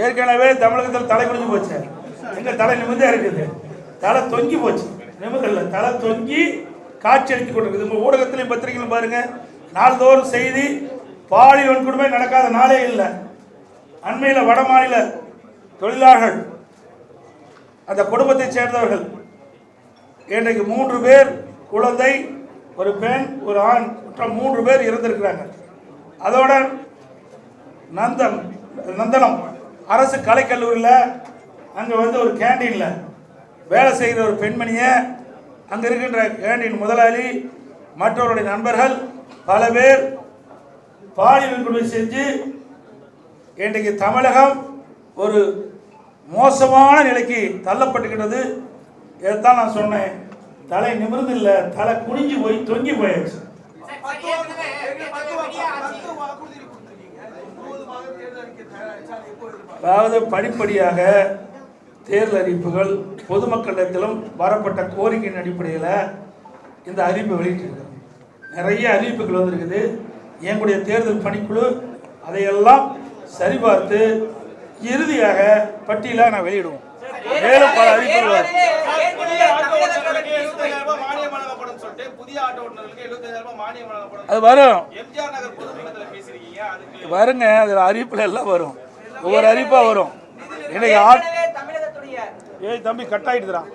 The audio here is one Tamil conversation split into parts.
ஏற்கனவே தமிழகத்தில் தலை குடிஞ்சு போச்சு. எங்க தலை நிமிர்ந்தே இருக்குது. தலை தொங்கி போச்சு. நிமிர்ந்தல தலை தொங்கி காட்சி அளித்து கொண்டிருக்குது. உங்க ஊடகத்திலையும் பத்திரிகையிலும் பாருங்க, நாள்தோறும் செய்தி. பாலியல் வன்கொடுமை நடக்காத நாளே இல்லை. அண்மையில் வட மாநில தொழிலாளர்கள், அந்த குடும்பத்தை சேர்ந்தவர்கள், இன்றைக்கு 3 பேர், குழந்தை, ஒரு பெண், ஒரு ஆண், 3 பேர் இறந்திருக்கிறாங்க. அதோட நந்தனம் அரசு கலைக்கல்லூரியில் அங்கே ஒரு கேண்டீனில் வேலை செய்கிற ஒரு பெண்மணியை அங்கே இருக்கின்ற கேண்டீன் முதலாளி மற்றவருடைய நண்பர்கள் பல பேர் பாலியல் வன்கொடுமை செஞ்சு இன்றைக்கு தமிழகம் ஒரு மோசமான நிலைக்கு தள்ளப்பட்டுக்கிட்டது. இதைத்தான் நான் சொன்னேன். தலை நிமிர்ந்து இல்லை, தலை குனிஞ்சு போய் தொங்கி போயாச்சு. அதாவது படிப்படியாக தேர்தல் அறிவிப்புகள் பொதுமக்களிடத்திலும் வரப்பட்ட கோரிக்கையின் அடிப்படையில் இந்த அறிவிப்பு வெளியிட்டிருக்கிறது. நிறைய அறிவிப்புகள் வந்திருக்குது. எங்களுடைய தேர்தல் பணிக்குழு அதையெல்லாம் சரிபார்த்து இறுதியாக பட்டியலாக நான் வெளியிடுவோம். மேலும் பல அறிவிப்புகள் அது வரும், வருங்க. அது அறிவிப்புல எல்லாம் வரும், ஒவ்வொரு அறிவிப்பா வரும். இன்னைக்கு தம்பி கட் ஆயிடுறான்.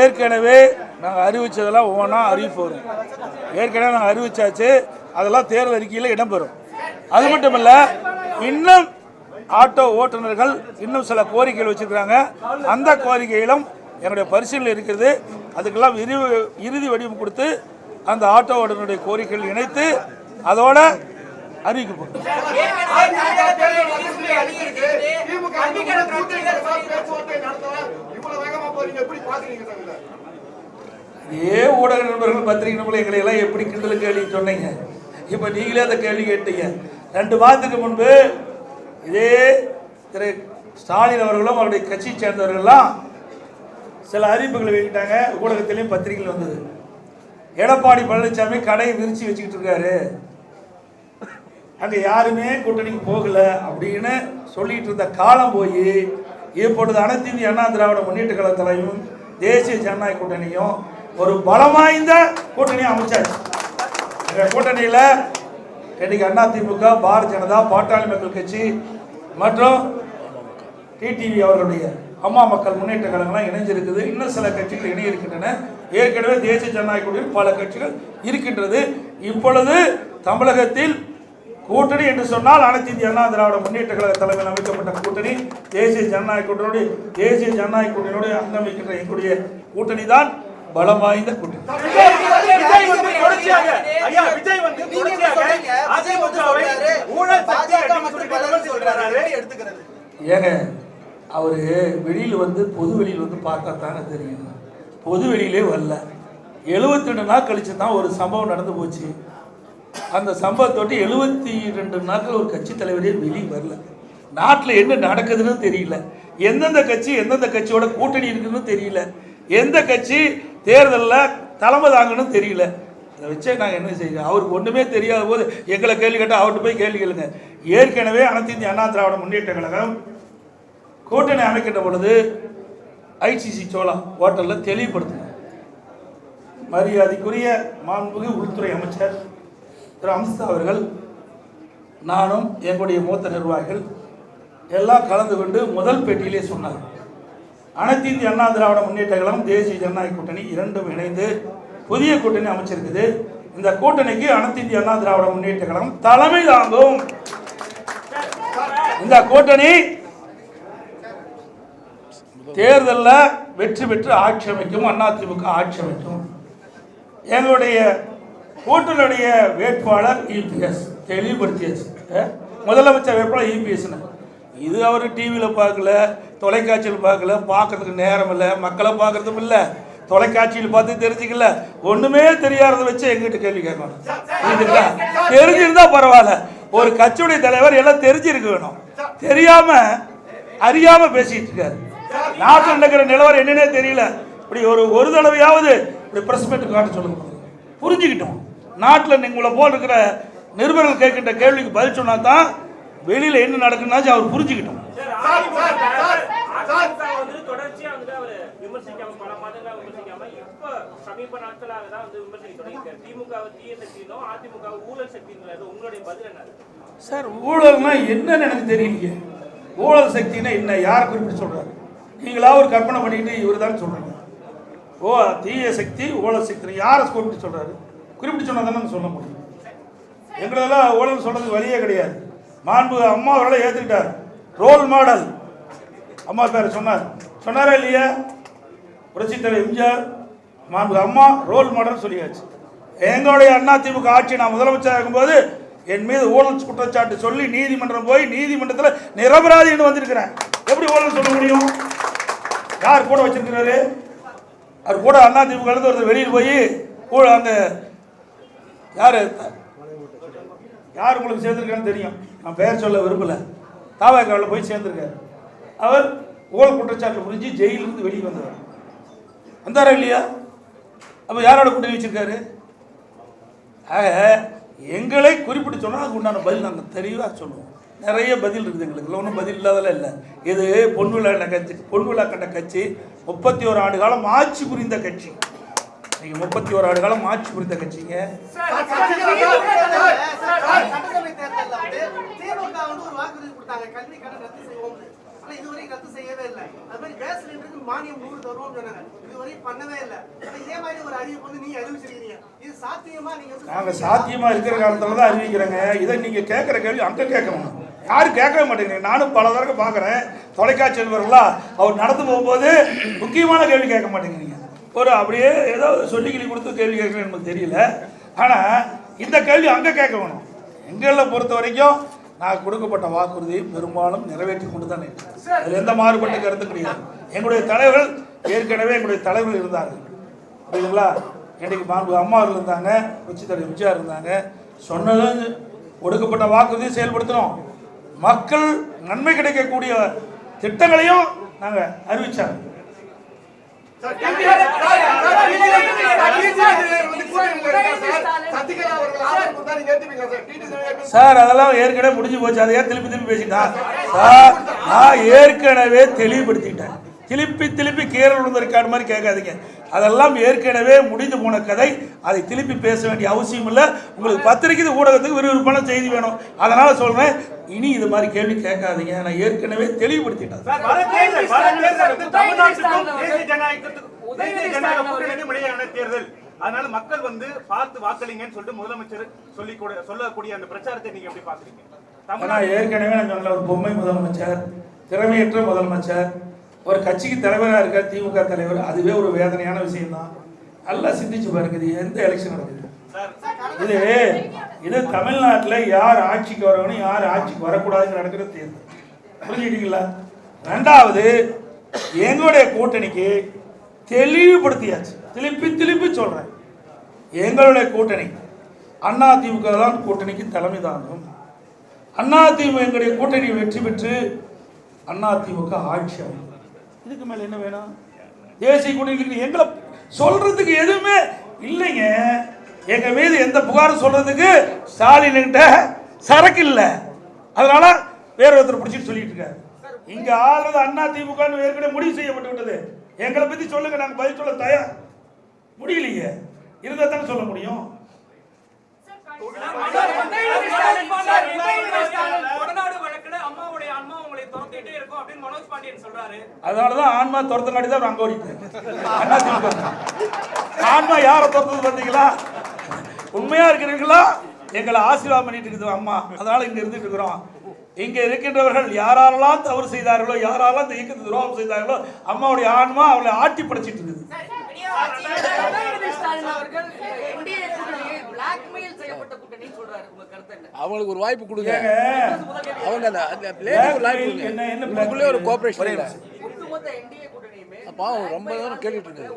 ஏற்கனவே நாங்கள் அறிவிச்சதெல்லாம் ஒவ்வொன்றா அறிவிப்பு வரும். ஏற்கனவே நாங்கள் அறிவிச்சாச்சு, அதெல்லாம் தேர்தல் அறிக்கையில் இடம்பெறும். அது மட்டும் இல்லை, இன்னும் ஆட்டோ ஓட்டுநர்கள் இன்னும் சில கோரிக்கைகள் வச்சிருக்கிறாங்க. அந்த கோரிக்கையிலும் என்னுடைய பரிசீலனை இருக்கிறது. அதுக்கெல்லாம் இறுதி வடிவம் கொடுத்து அந்த ஆட்டோ ஓட்டுநருடைய கோரிக்கைகள் இணைத்து அதோட அறிவிக்கப்படும். இதே ஊடக நண்பர்கள், பத்திரிகை நண்பர்கள் எங்களை எல்லாம் எப்படி கிண்டல் கேள்வி சொன்னீங்க. இப்ப நீங்களே அந்த கேள்வி கேட்டீங்க. 2 மாதத்துக்கு முன்பு இதே திரு ஸ்டாலின் அவர்களும் அவருடைய கட்சியை சேர்ந்தவர்கள்லாம் சில அறிவிப்புகளை வெளியிட்டாங்க. ஊடகத்திலையும் பத்திரிகையில் வந்தது. எடப்பாடி பழனிசாமி கடையை விரிச்சு வச்சுக்கிட்டு இருக்காரு, அங்கே யாருமே கூட்டணிக்கு போகல அப்படின்னு சொல்லிட்டு இருந்த காலம் போய் இப்பொழுது அனைத்து இந்திய அண்ணா திராவிட முன்னேற்ற கழகத்திலையும் தேசிய ஜனநாயக கூட்டணியும் ஒரு பலம் வாய்ந்த கூட்டணியை அமைச்சாச்சு. இந்த கூட்டணியில் இன்னைக்கு அதிமுக, பாரதிய ஜனதா, பாட்டாளி மக்கள் கட்சி மற்றும் டிடிவி அவர்களுடைய அம்மா மக்கள் முன்னேற்ற கழகம்லாம் இணைஞ்சிருக்குது. இன்னும் சில கட்சிகள் இணைய இருக்கின்றன. ஏற்கனவே தேசிய ஜனநாயக கூட்டணியில் பல கட்சிகள் இருக்கின்றது. இப்பொழுது தமிழகத்தில் கூட்டணி என்று சொன்னால் அனைத்து இந்திய அண்ணா திராவிட முன்னேற்ற கழக தலைமையில் அமைக்கப்பட்ட கூட்டணி தேசிய ஜனநாயக கூட்டணியோடு அங்கமைக்கின்ற எங்களுடைய கூட்டணி தான் பலம் வாய்ந்த கூட்டணி. ஏங்க, அவரு வெளியில் பொது வெளியில் பார்த்தா தானே தெரியும். பொது வெளியிலே வரல. 72 நாள் கழிச்சு தான் ஒரு சம்பவம் நடந்து போச்சு. அந்த சம்பவத்தோட்டு 72 நாட்கள் ஒரு கட்சி தலைவரே வெளியே வரல. நாட்டில் என்ன நடக்குதுன்னு தெரியல. எந்தெந்த கட்சியோட கூட்டணி இருக்குன்னு தெரியல. எந்த கட்சி தேர்தலில் தலைமை தாங்கன்னு தெரியல. அதை வச்சே நாங்கள் என்ன செய்யணும்? அவருக்கு ஒன்றுமே தெரியாத போது எங்களை கேள்வி கேட்டால் அவர்கிட்ட போய் கேள்வி கேளுங்க. ஏற்கனவே அனைத்து இந்திய அண்ணா திராவிட முன்னேற்ற கழகம் கூட்டணி அமைக்கின்ற பொழுது ஐசிசி சோழா ஹோட்டலில் தெளிவுபடுத்தினார். மரியாதைக்குரிய மாண்புமிகு உள்துறை அமைச்சர் திரு அம்சா அவர்கள், நானும் எங்களுடைய மூத்த நிர்வாகிகள் எல்லாம் கலந்து கொண்டு முதல் பேட்டியிலே சொன்னார், அனைத்து இந்திய அண்ணா திராவிட முன்னேற்ற கழகம் தேசிய ஜனநாயக கூட்டணி இரண்டும் இணைந்து புதிய கூட்டணி அமைச்சிருக்குது. இந்த கூட்டணிக்கு அனைத்து இந்திய அண்ணா திராவிட முன்னேற்ற கழகம் தலைமை தாங்கும். இந்த கூட்டணி தேர்தலில் வெற்றி பெற்று ஆட்சி அமைக்கும். அதிமுக ஆட்சி அமைக்கும். எங்களுடைய கூட்டணியுடைய வேட்பாளர் இபிஎஸ் தெளிவுபடுத்தியாச்சு. முதலமைச்சர் வேட்பாளர் இபிஎஸ். இது அவர் டிவியில் பார்க்கல, தொலைக்காட்சியில் பார்க்கல, பார்க்கறதுக்கு நேரம் இல்லை, மக்களை பார்க்கறதும் இல்லை, தொலைக்காட்சியில் பார்த்து தெரிஞ்சுக்கல, ஒன்றுமே தெரியாததை வச்சு எங்கிட்ட கேள்வி கேட்கணும். இதுங்களா தெரிஞ்சிருந்தா பரவாயில்ல. ஒரு கட்சியுடைய தலைவர் எல்லாம் தெரிஞ்சிருக்க வேணும். தெரியாம அறியாம பேசிட்டு இருக்காரு. நாட்டில் நடக்கிற நிலவரம் என்னன்னே தெரியல. இப்படி ஒரு தடவையாவது இப்படி பிரஸ் மீட் காட்ட சொல்லுங்க, புரிஞ்சுக்கிட்டோம். நாட்டில் உங்களை போல் இருக்கிற நிருபர்கள் கேட்கின்ற கேள்விக்கு பதில் சொன்னா தான் வெளியில் என்ன நடக்குன்னாச்சும் அவர் புரிஞ்சுக்கிட்டோம். சார் ஊழல்னா என்னன்னு எனக்கு தெரியலையே. ஊழல் சக்தினா என்ன, யார் குறிப்பிட்டு சொல்றாரு? நீங்களா ஒரு கற்பனை பண்ணிட்டு இவர் தான் சொல்றீங்க. ஓ தீய சக்தி ஊழல் சக்தி யாரை குறிப்பிட்டு சொல்றாரு? குறிப்பிட்டு சொன்னா தானே சொல்ல முடியும். எங்களெல்லாம் ஊழல் சொல்றதுக்கு வழியே கிடையாது. மாண்பு அம்மா அவர்களை ஏற்றுக்கிட்டார். ரோல் மாடல் அம்மா பேர் சொன்னாரா இல்லையா? புரட்சித் தலைவர் எம்ஜிஆர் மாண்பு அம்மா ரோல் மாடல் சொல்லியாச்சு. எங்களுடைய அதிமுக ஆட்சி நான் முதலமைச்சர் ஆகும்போது என் மீது ஊழல் குற்றச்சாட்டு சொல்லி நீதிமன்றம் போய் நீதிமன்றத்தில் நிரபராதின்னு வந்திருக்கிறேன். எப்படி ஊழல் சொல்ல முடியும்? யார் கூட வச்சிருக்கிறாரு? அவர் கூட அதிமுக ஒருத்தர் வெளியில் போய் அந்த யார் உங்களுக்கு சேர்ந்திருக்கான்னு தெரியும், நான் பெயர் சொல்ல விரும்பல. தாவாக்காவில் போய் சேர்ந்திருக்காரு. அவர் ஊழல் குற்றச்சாட்டு புரிஞ்சு ஜெயிலிருந்து வெளியே வந்தவர். வந்தாரா இல்லையா? அப்போ யாரோட கூட்டணி வச்சிருக்காரு? எங்களை குறிப்பிட்டு சொன்னால் அதுக்கு உண்டான பதில் நாங்கள் தெளிவாக சொல்லுவோம். நிறைய பதில் இருக்குது எங்களுக்கு, ஒன்றும் பதில் இல்லாதெல்லாம் இல்லை. இது பொன்விழா கண்ட கட்சி 31 ஆண்டு காலம் ஆட்சி புரிந்த கட்சி. நீங்க 31 ஆண்டு காலம் ஆட்சி புரிந்த கட்சிங்க. இதுவரை ரத்து செய்யவே இல்லை. அது மாதிரி கேஸ் சிலிண்டருக்கு மானியம் 100 தருவோம் சொன்னாங்க, இதுவரை பண்ணவே இல்லை. இதே மாதிரி ஒரு அறிவிப்பு வந்து நீங்க அறிவிச்சிருக்கீங்க, இது சாத்தியமா? நீங்க நாங்க சாத்தியமா இருக்கிற காலத்துல தான் அறிவிக்கிறேங்க. இதை நீங்க கேட்கிற கேள்வி அங்க கேட்கணும், யாரும் கேட்கவே மாட்டேங்கிறீங்க. நானும் பல தடவை பார்க்குறேன் தொலைக்காட்சி வருங்களா, அவர் நடந்து போகும்போது முக்கியமான கேள்வி கேட்க மாட்டேங்கிறீங்க. ஒரு அப்படியே ஏதோ சொல்லிக்கிளி கொடுத்து கேள்வி கேட்கணும்னு நமக்கு தெரியல. ஆனால் இந்த கேள்வி அங்கே கேட்க வேணும். எங்களை பொறுத்த வரைக்கும் நான் கொடுக்கப்பட்ட வாக்குறுதியை பெரும்பாலும் நிறைவேற்றி கொண்டு தான் இருக்கேன். அதில் எந்த மாறுபட்ட கருத்து கிடையாது. எங்களுடைய தலைவர்கள் ஏற்கனவே எங்களுடைய தலைவர்கள் இருந்தார்கள், புரியுதுங்களா? இன்றைக்கு மாண்பு அம்மா இருந்தாங்க, புரட்சித் தலைவர் எம்ஜிஆர் இருந்தாங்க. சொன்னதும் கொடுக்கப்பட்ட வாக்குறுதியை செயல்படுத்தணும். மக்கள் நன்மை கிடைக்கக்கூடிய திட்டங்களையும் நாங்கள் அறிவிச்சாங்க. சார் அதெல்லாம் ஏற்கனவே முடிஞ்சு போச்சு, அதை ஏன் திருப்பி பேசிட்டா? சார் நான் ஏற்கனவே தெளிவுபடுத்திட்டேன். திருப்பி கீரல் விழுந்த ரெக்கார்டு மாதிரி கேட்காதீங்க. அதெல்லாம் ஏற்கனவே முடிந்து போன கதை, அதை திருப்பி பேச வேண்டிய அவசியம் இல்லை. உங்களுக்கு பத்திரிக்கை ஊடகத்துக்கு விறுவிறுப்பான செய்தி வேணும், அதனால சொல்றேன். இனி இது மாதிரி கேள்வி கேட்காதீங்க, நான் ஏற்கனவே தெளிவுபடுத்திட்டேன். தேர்தல், அதனால மக்கள் வந்து பார்த்து வாக்களிங்கன்னு சொல்லிட்டு முதலமைச்சர் சொல்லக்கூடிய அந்த பிரச்சாரத்தை நீங்க எப்படி பாக்குறீங்க? ஏற்கனவே நான் சொன்ன ஒரு பொம்மை முதலமைச்சர், திறமையற்ற முதலமைச்சர், ஒரு கட்சிக்கு தலைவராக இருக்க திமுக தலைவர், அதுவே ஒரு வேதனையான விஷயம் தான். நல்லா சிந்திச்சு பாருங்க, இது எந்த எலெக்ஷன் நடக்குது? இது தமிழ்நாட்டில் யார் ஆட்சிக்கு வரணும் யார் ஆட்சிக்கு வரக்கூடாதுன்னு நடக்கிற தேர்தல், புரிஞ்சுக்கிட்டீங்களா? ரெண்டாவது, எங்களுடைய கூட்டணிக்கு தெளிவுபடுத்தியாச்சு. திருப்பி சொல்றேன், எங்களுடைய கூட்டணி அதிமுக தான் கூட்டணிக்கு தலைமை தாங்கும். அதிமுக எங்களுடைய கூட்டணி வெற்றி பெற்று அதிமுக ஆட்சி அமைக்கும். இதுக்கு மேல என்ன வேணும்? தேசிய கூட்டணி எங்களை சொல்றதுக்கு எதுவுமே இல்லைங்க. எங்க மீது எந்த புகாரும் சொல்றதுக்கு ஸ்டாலின் கிட்ட சரக்கு இல்லை, அதனால வேற ஒருத்தர் பிடிச்சிட்டு சொல்லிட்டு இருக்காரு. இங்க ஆளுநர் அதிமுக ஏற்கனவே முடிவு செய்யப்பட்டு விட்டது. எங்களை பத்தி சொல்லுங்க, நாங்க பதில் சொல்ல தயார். முடியலையே, இருந்தா தானே சொல்ல முடியும். அதனாலதான் ஆன்மா துரத்தங்காட்டி தான் அங்க ஓடிட்டேன். ஆன்மா யாரை துரத்தது பார்த்தீங்களா? உண்மையா இருக்கிறீங்களா? எங்களை ஆசீர்வாதம் பண்ணிட்டு இருக்குது அம்மா, அதனால இங்க இருந்துட்டு இருக்கிறோம். இங்க இருக்கின்றவர்கள் யாரெல்லாம் தவறு செய்தார்களோ, யாரெல்லாம் இந்த இயக்கத்தை துரோகம் செய்தார்களோ, அம்மாவுடைய ஆன்மா அவளை ஆட்டி படைச்சிட்டு இருக்குது. அவங்களுக்கு ஒரு வாய்ப்பு கொடுங்க. அவங்க என்ன ஒரு கோஆபரேஷன் ரொம்ப நேரம் கேட்டுட்டு இருக்காரு.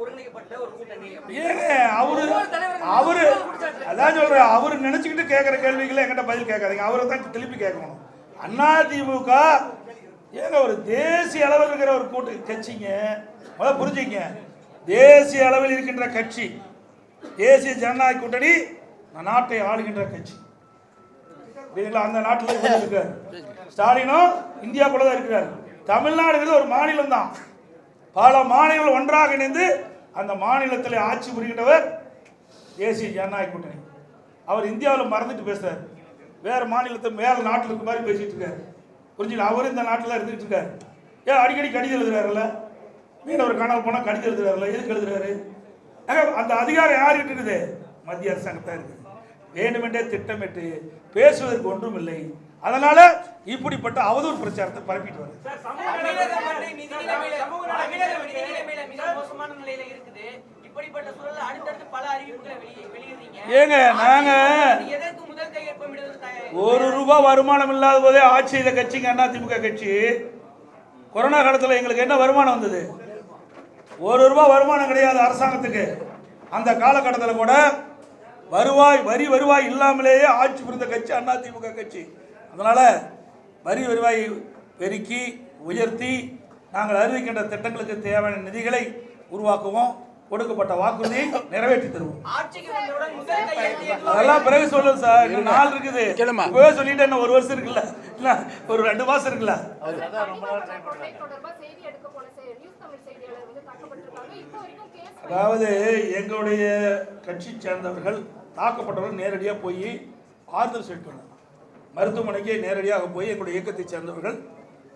அவரு அதான் சொல்ற, அவரு நினைச்சுக்கிட்டு கேட்கிற கேள்விகளை என்கிட்ட பதில் கேட்காதீங்க, அவரை தான் திருப்பி கேட்கணும். அதிமுக ஏங்க ஒரு தேசிய அளவில் இருக்கிற ஒரு கட்சிங்க, முதல்ல புரிஞ்சுங்க. தேசிய அளவில் இருக்கின்ற கட்சி தேசிய ஜனநாயக கூட்டணி நாட்டை ஆளுகின்ற கட்சி. அந்த நாட்டில் இருக்காரு ஸ்டாலினும் இந்தியாக்குள்ள தான் இருக்கிறார். தமிழ்நாடுங்கிறது ஒரு மாநிலம் தான். பல மாநிலங்கள் ஒன்றாக இணைந்து அந்த மாநிலத்தில் ஆட்சி புரிகின்றவர் தேசிய ஜனநாயக கூட்டணி. அவர் இந்தியாவில் மறந்துட்டு பேசுறாரு, வேற மாநிலத்தை வேற நாட்டில் இருக்க மாதிரி பேசிட்டு இருக்காரு. புரிஞ்சுக்கல, அவரும் இந்த நாட்டில் இருந்துட்டு இருக்காரு. ஏன் அடிக்கடி கடிதம் எழுதுறாருல்ல, மீனவர் காணாமல் போனால் கடிதம் எழுதுறாருல்ல, எதுக்கு எழுதுறாரு? அந்த அதிகாரம் யாருக்கிட்ட இருக்குது? மத்திய அரசாங்கத்தான் இருக்குது. வேண்டுமென்றே திட்டமிட்டு பேசுவதற்கு ஒன்றும் இல்லை. அதனால இப்படிப்பட்ட அவதூறு பிரச்சாரத்தை பரப்பிட்டு வருது. ஏங்க நாங்க ₹1 வருமானம் இல்லாத போதே ஆட்சி செய்த கட்சிங்க அதிமுக கட்சி. கொரோனா காலத்தில் எங்களுக்கு என்ன வருமானம் வந்தது? ₹1 வருமானம் கிடையாது அரசாங்கத்துக்கு. அந்த காலகட்டத்தில் கூட வருவாய் இல்லாமலேயே ஆட்சி புரிந்த கட்சி அதிமுக கட்சி. அதனால வருவாய் பெருக்கி உயர்த்தி நாங்கள் அறிவிக்கின்ற திட்டங்களுக்கு தேவையான நிதிகளை உருவாக்குவோம். கொடுக்கப்பட்ட வாக்குறுதியை நிறைவேற்றி தருவோம். அதெல்லாம் பிறகு சொல்லுங்க சார், இன்னும் நாள் இருக்குது. இப்பவே சொல்லிட்டு என்ன 1 வருஷம் இருக்குல்ல, இல்ல ஒரு 2 மாசம் இருக்குல்ல. அதாவது எங்களுடைய கட்சி சேர்ந்தவர்கள் தாக்கப்பட்டவர்கள் நேரடியாக போய் ஆறுதல் சொல்லிட்டு மருத்துவமனைக்கு நேரடியாக போய் எங்களுடைய இயக்கத்தை சேர்ந்தவர்கள்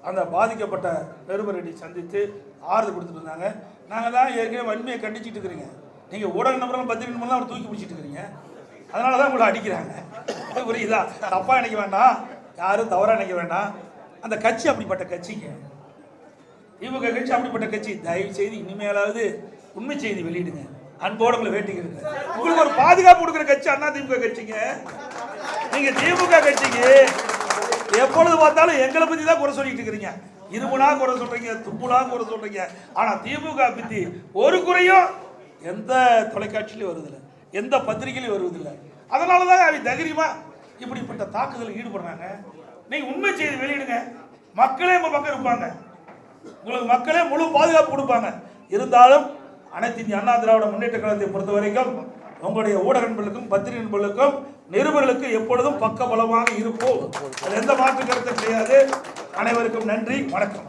அந்த பாதிக்கப்பட்ட நிருபரை சந்தித்து ஆறுதல் கொடுத்துட்டு இருந்தாங்க. நாங்கள் தான் ஏற்கனவே வன்மையை கண்டிச்சுட்டு இருக்கிறீங்க. நீங்கள் ஊடக நபர்களும் பத்திரிகை நம்பர்லாம் அவர் தூக்கி பிடிச்சிட்டு இருக்கிறீங்க. அதனால தான் உங்களை அடிக்கிறாங்க. புரியுதா? தப்பாக நினைக்க வேண்டாம், யாரும் தவறாக நினைக்க வேண்டாம். அந்த கட்சி அப்படிப்பட்ட கட்சிங்க, திமுக கட்சி அப்படிப்பட்ட கட்சி. தயவு செய்து இனிமேலாவது உண்மை செய்தி வெளியிடுங்க. அன்போடு உங்களை வேண்டிக்கிறேன். உங்களுக்கு ஒரு பாதுகாப்பு கொடுக்குற கட்சி அதிமுக கட்சிங்க. நீங்க திமுக கட்சிக்கு எப்பொழுது பார்த்தாலும் எங்களை பத்தி தான் குறை சொல்லிட்டு இருக்கிறீங்க. இருமுனா குறை சொல்றீங்க, துப்புனா குறை சொல்றீங்க. ஆனா திமுக பத்தி ஒரு குறையும் எந்த தொலைக்காட்சியிலும் வருவதில்லை, எந்த பத்திரிகையிலும் வருவதில்லை. அதனாலதான் அவங்க தைரியமா இப்படிப்பட்ட தாக்குதல் ஈடுபடுறாங்க. நீங்க உண்மை செய்தி வெளியிடுங்க, மக்களே உங்க பக்கம் இருப்பாங்க, உங்களுக்கு மக்களே முழு பாதுகாப்பு கொடுப்பாங்க. இருந்தாலும் அனைத்து இந்திய அண்ணா திராவிட முன்னேற்ற கழகத்தை பொறுத்த வரைக்கும் உங்களுடைய ஊடக நண்பர்களுக்கும் பத்திரிகை நண்பர்களுக்கும் நிருபர்களுக்கு எப்பொழுதும் பக்க பலமாக இருப்போம். அது எந்த மாற்று கருத்தும் கிடையாது. அனைவருக்கும் நன்றி, வணக்கம்.